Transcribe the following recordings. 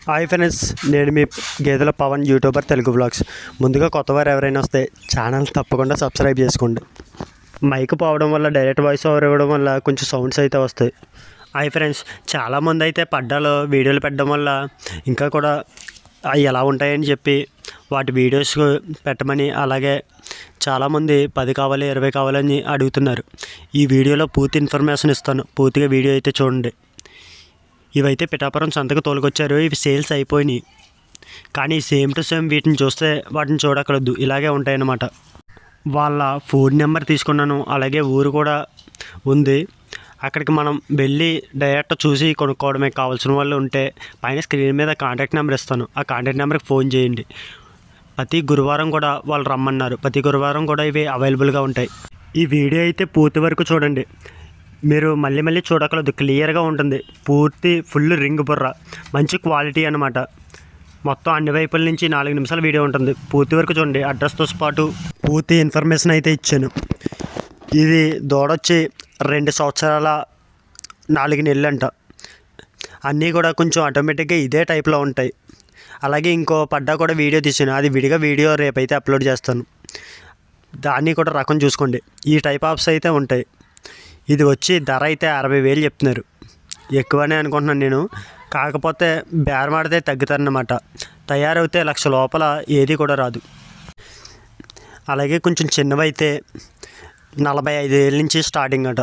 Hi friends, నేను మీ గేదెల Pawan YouTuber Telugu vlogs. ముందుగా కొత్తవారు ఎవరైనా వస్తే ఛానల్ తప్పకుండా సబ్స్క్రైబ్ చేసుకోండి. మైక్ పోవడం వల్ల డైరెక్ట్ వాయిస్ ఓవర్ ఇవ్వడం వల్ల కొంచెం సౌండ్స్ అయితే వస్తాయి. హాయ్ ఫ్రెండ్స్, చాలామంది అయితే పడ్డాలో వీడియోలు పెట్టడం వల్ల ఇంకా కూడా అవి ఎలా ఉంటాయని చెప్పి వాటి వీడియోస్ పెట్టమని, అలాగే చాలామంది 10 కావాలి 20 కావాలని అడుగుతున్నారు. ఈ వీడియోలో పూర్తి ఇన్ఫర్మేషన్ ఇస్తాను, పూర్తిగా వీడియో అయితే చూడండి. ఇవైతే పిఠాపురం సంతకు తోలుకొచ్చారు. ఇవి సేల్స్ అయిపోయినాయి, కానీ సేమ్ టు సేమ్ వీటిని చూస్తే వాటిని చూడకూడదు, ఇలాగే ఉంటాయన్నమాట. వాళ్ళ ఫోన్ నెంబర్ తీసుకున్నాను, అలాగే ఊరు కూడా ఉంది. అక్కడికి మనం వెళ్ళి డైరెక్ట్ చూసి కొనుక్కోవడమే. కావాల్సిన వాళ్ళు ఉంటే పైన స్క్రీన్ మీద కాంటాక్ట్ నెంబర్ ఇస్తాను, ఆ కాంటాక్ట్ నెంబర్కి ఫోన్ చేయండి. ప్రతి గురువారం కూడా వాళ్ళు రమ్మన్నారు, ప్రతి గురువారం కూడా ఇవి అవైలబుల్గా ఉంటాయి. ఈ వీడియో అయితే పూర్తి వరకు చూడండి, మీరు మళ్ళీ మళ్ళీ చూడకూడదు, క్లియర్గా ఉంటుంది. పూర్తి ఫుల్ రింగ్ బుర్ర, మంచి క్వాలిటీ అనమాట. మొత్తం అన్ని వైపుల నుంచి 4 నిమిషాల వీడియో ఉంటుంది. పూర్తి వరకు చూడండి. అడ్రస్తో పాటు పూర్తి ఇన్ఫర్మేషన్ అయితే ఇచ్చాను. ఇది దూడొచ్చి 2 సంవత్సరాల 4 నెలలు అంట. అన్నీ కూడా కొంచెం ఆటోమేటిక్గా ఇదే టైప్లో ఉంటాయి. అలాగే ఇంకో పడ్డా కూడా వీడియో తీసాను, అది విడిగా వీడియో రేపైతే అప్లోడ్ చేస్తాను. దాన్ని కూడా రకం చూసుకోండి. ఈ టైప్ ఆఫ్స్ అయితే ఉంటాయి. ఇది వచ్చి ధర అయితే 60,000 చెప్తున్నారు. ఎక్కువనే అనుకుంటున్నాను నేను, కాకపోతే బేరమాడితే తగ్గుతారన్నమాట. తయారవుతే 1,00,000 లోపల ఏది కూడా రాదు. అలాగే కొంచెం చిన్నవైతే 45,000 నుంచి స్టార్టింగ్ అట.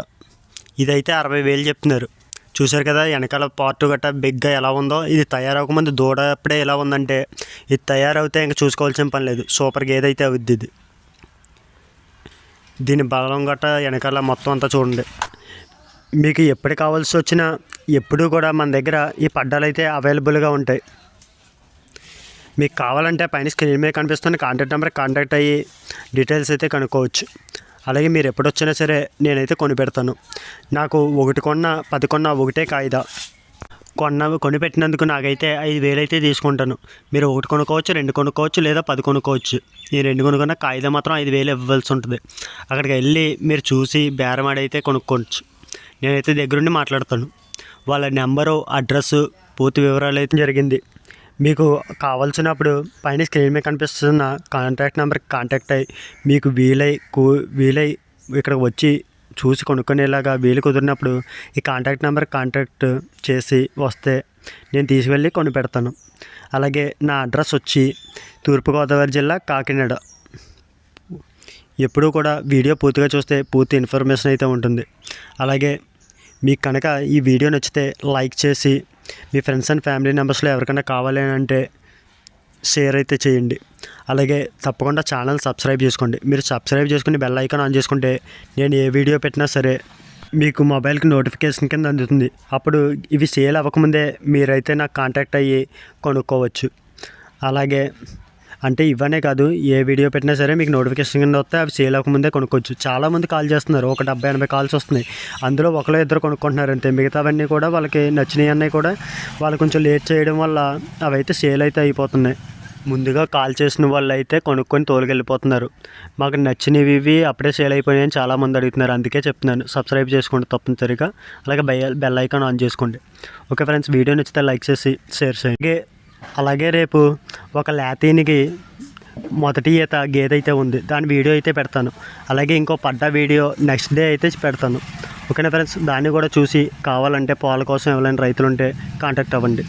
ఇదైతే 60,000 చెప్తున్నారు. చూశారు కదా వెనకాల పార్ట్ గట్ట బిగ్గా ఎలా ఉందో. ఇది తయారవకముందు దూడ అప్పుడే ఎలా ఉందంటే, ఇది తయారవుతే ఇంకా చూసుకోవాల్సిన పని లేదు. సూపర్గా ఏదైతే అవుద్ది ఇది. దీని బలం గట్ట వెనకాల మొత్తం అంతా చూడండి. మీకు ఎప్పుడు కావాల్సి వచ్చినా ఎప్పుడూ కూడా మన దగ్గర ఈ పడ్డాలు అయితే అవైలబుల్గా ఉంటాయి. మీకు కావాలంటే పైన స్క్రీన్ మీద కనిపిస్తున్న కాంటాక్ట్ నెంబర్ కాంటాక్ట్ అయ్యి డీటెయిల్స్ అయితే కనుక్కోవచ్చు. అలాగే మీరు ఎప్పుడు వచ్చినా సరే నేనైతే కొనిపెడతాను. నాకు 1 కొన్నా 10 కొన్నా ఒకటే కాయిదా. కొనిపెట్టినందుకు నాకైతే 5,000 అయితే తీసుకుంటాను. మీరు 1 కొనుక్కోవచ్చు, 2 కొనుక్కోవచ్చు, లేదా 10 కొనుక్కోవచ్చు. ఈ 2 కొనుక్కున్న కాయిదా మాత్రం 5,000 ఇవ్వాల్సి ఉంటుంది. అక్కడికి వెళ్ళి మీరు చూసి బేరమాడి అయితే కొనుక్కోవచ్చు. నేనైతే దగ్గరుండి మాట్లాడతాను. వాళ్ళ నెంబరు, అడ్రస్సు, పూర్తి వివరాలు అయితే జరిగింది. మీకు కావాల్సినప్పుడు పైన స్క్రీన్ మీద కనిపిస్తున్న కాంటాక్ట్ నెంబర్కి కాంటాక్ట్ అయ్యి మీకు వీలై ఇక్కడికి వచ్చి చూసి కొనుక్కునేలాగా వీలు కుదిరినప్పుడు ఈ కాంటాక్ట్ నెంబర్ కాంటాక్ట్ చేసి వస్తే నేను తీసుకెళ్ళి కొనిపెడతాను. అలాగే నా అడ్రస్ వచ్చి తూర్పుగోదావరి జిల్లా కాకినాడ. ఎప్పుడూ కూడా వీడియో పూర్తిగా చూస్తే పూర్తి ఇన్ఫర్మేషన్ అయితే ఉంటుంది. అలాగే మీకు కనుక ఈ వీడియో నచ్చితే లైక్ చేసి మీ ఫ్రెండ్స్ అండ్ ఫ్యామిలీ మెంబర్స్లో ఎవరికైనా కావాలి అంటే షేర్ అయితే చేయండి. అలాగే తప్పకుండా ఛానల్ సబ్స్క్రైబ్ చేసుకోండి. మీరు సబ్స్క్రైబ్ చేసుకుని బెల్ ఐకాన్ ఆన్ చేసుకుంటే నేను ఏ వీడియో పెట్టినా సరే మీకు మొబైల్కి నోటిఫికేషన్ కింద అందుతుంది. అప్పుడు ఇవి సేల్ అవ్వకముందే మీరైతే నాకు కాంటాక్ట్ అయ్యి కొనుక్కోవచ్చు. అలాగే అంటే ఇవనే కాదు, ఏ వీడియో పెట్టినా సరే మీకు నోటిఫికేషన్ కింద వస్తే అవి సేల్ అవ్వకముందే కొనుక్కోవచ్చు. చాలామంది కాల్ చేస్తున్నారు, ఒక 70-80 కాల్స్ వస్తున్నాయి. అందులో 1-2 కొనుక్కుంటున్నారు అంతే. మిగతావన్నీ కూడా వాళ్ళకి నచ్చినవి అన్నీ కూడా వాళ్ళు కొంచెం లేట్ చేయడం వల్ల అవైతే సేల్ అయితే అయిపోతున్నాయి. ముందుగా కాల్ చేసిన వాళ్ళు అయితే కొనుక్కొని తోలుకెళ్ళిపోతున్నారు. మాకు నచ్చినవి ఇవి అప్పుడే సేల్ అయిపోయాయని చాలామంది అడుగుతున్నారు. అందుకే చెప్తున్నాను, సబ్స్క్రైబ్ చేసుకోండి తప్పనిసరిగా. అలాగే బెల్ ఐకాన్ ఆన్ చేసుకోండి. ఓకే ఫ్రెండ్స్, వీడియో నచ్చితే లైక్ చేసి షేర్ చేయండి. అలాగే రేపు ఒక లేతీనికి మొదటి ఈత గేదె అయితే ఉంది, దాని వీడియో అయితే పెడతాను. అలాగే ఇంకో పడ్డా వీడియో నెక్స్ట్ డే అయితే పెడతాను. ఓకేనా ఫ్రెండ్స్, దాన్ని కూడా చూసి కావాలంటే పాల కోసం ఎవరైనా రైతులు ఉంటే కాంటాక్ట్ అవ్వండి.